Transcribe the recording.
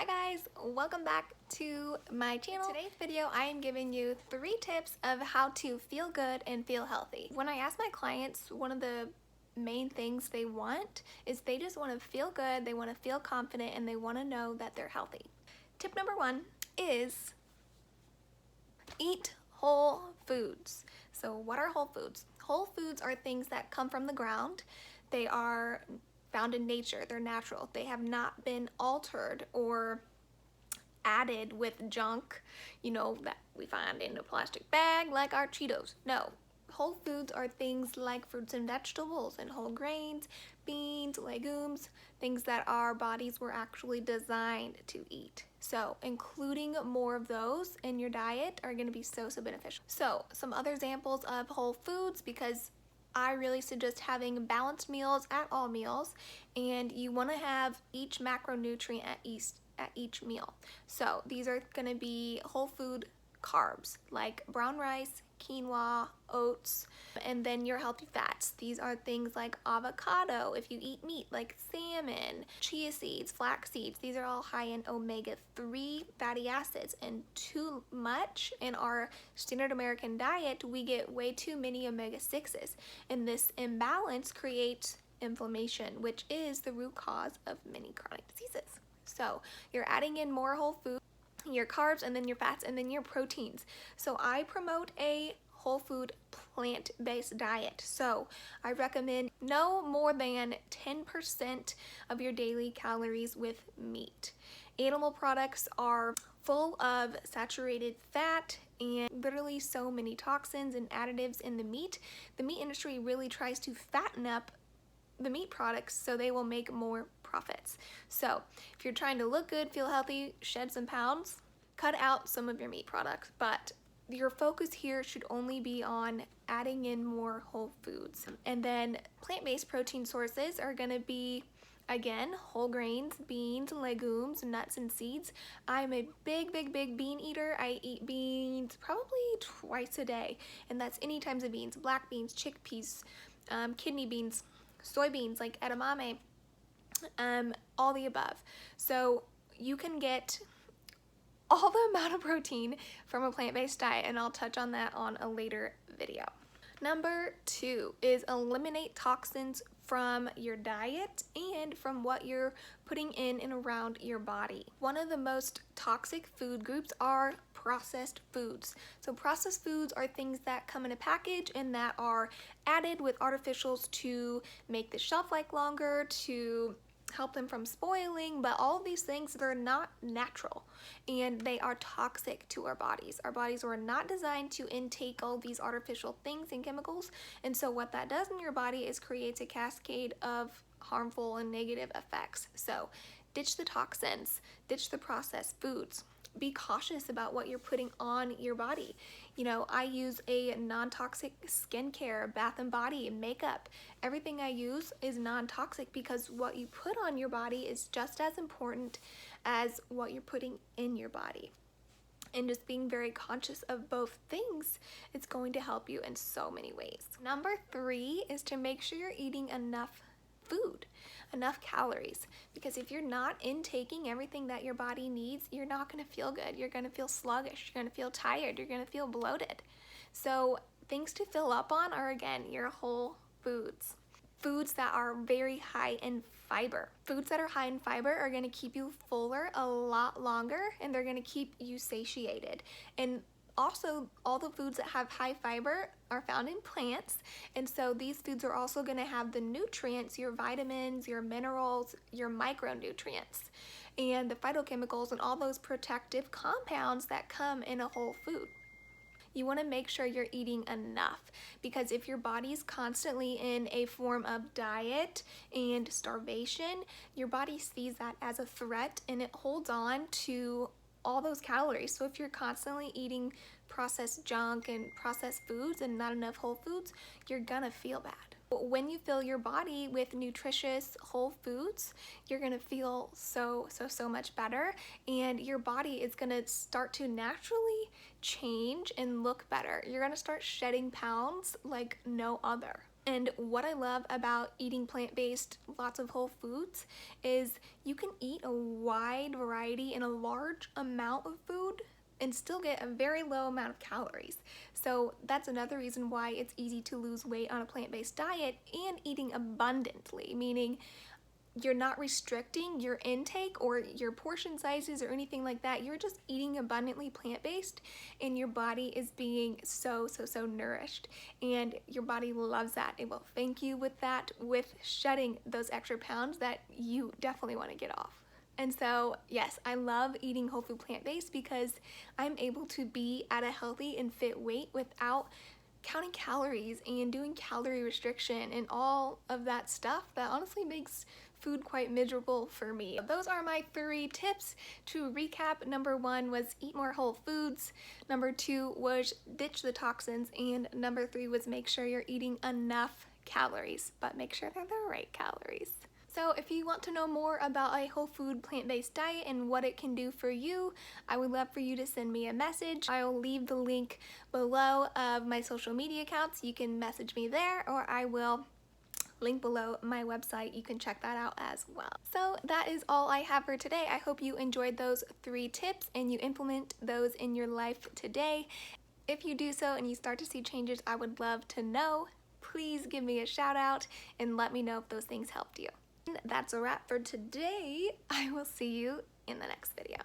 Hi guys, welcome back to my channel. In today's video, I am giving you 3 tips of how to feel good and feel healthy. When I ask my clients, one of the main things they want is they just want to feel good, they want to feel confident, and they want to know that they're healthy. Tip number 1 is eat whole foods. So what are whole foods? Whole foods are things that come from the ground. They are found in nature, they're natural. They have not been altered or added with junk, that we find in a plastic bag like our Cheetos. No, whole foods are things like fruits and vegetables and whole grains, beans, legumes, things that our bodies were actually designed to eat. So including more of those in your diet are going to be so beneficial. So some other examples of whole foods, because I really suggest having balanced meals at all meals, and you want to have each macronutrient at each meal. So these are going to be whole food carbs like brown rice, quinoa, oats, and then your healthy fats. These are things like avocado, if you eat meat, like salmon, chia seeds, flax seeds. These are all high in omega-3 fatty acids, and too much in our standard American diet, we get way too many omega-6s, and this imbalance creates inflammation, which is the root cause of many chronic diseases. So you're adding in more whole food, your carbs, and then your fats, and then your proteins. So I promote a whole food plant-based diet. So I recommend no more than 10% of your daily calories with meat. Animal products are full of saturated fat and literally so many toxins and additives in the meat. The meat industry really tries to fatten up the meat products so they will make more profits. So if you're trying to look good, feel healthy, shed some pounds, cut out some of your meat products, but your focus here should only be on adding in more whole foods. And then plant-based protein sources are going to be, again, whole grains, beans, legumes, nuts, and seeds. I'm a big bean eater. I eat beans probably twice a day, and that's any types of beans: black beans, chickpeas, kidney beans, soybeans like edamame, all the above. So you can get all the amount of protein from a plant-based diet, and I'll touch on that on a later video. Number 2 is eliminate toxins from your diet and from what you're putting in and around your body. One of the most toxic food groups are processed foods. So processed foods are things that come in a package and that are added with artificials to make the shelf life longer, to help them from spoiling, but all of these things, they're not natural and they are toxic to our bodies. Our bodies were not designed to intake all these artificial things and chemicals, and so what that does in your body is creates a cascade of harmful and negative effects. So ditch the toxins, ditch the processed foods. Be cautious about what you're putting on your body. I use a non-toxic skincare, bath and body, makeup. Everything I use is non-toxic because what you put on your body is just as important as what you're putting in your body. And just being very conscious of both things, it's going to help you in so many ways. Number 3 is to make sure you're eating enough food, enough calories, because if you're not intaking everything that your body needs, you're not going to feel good. You're going to feel sluggish, you're going to feel tired, you're going to feel bloated. So things to fill up on are, again, your whole foods. Foods that are very high in fiber. Foods that are high in fiber are going to keep you fuller a lot longer, and they're going to keep you satiated. And also, all the foods that have high fiber are found in plants, and so these foods are also going to have the nutrients, your vitamins, your minerals, your micronutrients, and the phytochemicals and all those protective compounds that come in a whole food. You want to make sure you're eating enough, because if your body's constantly in a form of diet and starvation, your body sees that as a threat and it holds on to all those calories. So if you're constantly eating processed junk and processed foods and not enough whole foods, you're gonna feel bad. But when you fill your body with nutritious whole foods, you're gonna feel so much better, and your body is gonna start to naturally change and look better. You're gonna start shedding pounds like no other. And what I love about eating plant-based, lots of whole foods, is you can eat a wide variety and a large amount of food and still get a very low amount of calories. So that's another reason why it's easy to lose weight on a plant-based diet and eating abundantly, meaning you're not restricting your intake or your portion sizes or anything like that. You're just eating abundantly plant-based and your body is being so nourished, and your body loves that. It will thank you with that, with shedding those extra pounds that you definitely want to get off. And so, yes, I love eating whole food plant-based because I'm able to be at a healthy and fit weight without counting calories and doing calorie restriction and all of that stuff that honestly makes food quite miserable for me. Those are my 3 tips. To recap, number 1 was eat more whole foods, number 2 was ditch the toxins, and number 3 was make sure you're eating enough calories, but make sure they're the right calories. So if you want to know more about a whole food plant-based diet and what it can do for you, I would love for you to send me a message. I'll leave the link below of my social media accounts. You can message me there, or I will link below my website. You can check that out as well. So that is all I have for today. I hope you enjoyed those 3 tips and you implement those in your life today. If you do so and you start to see changes, I would love to know. Please give me a shout out and let me know if those things helped you. And that's a wrap for today. I will see you in the next video.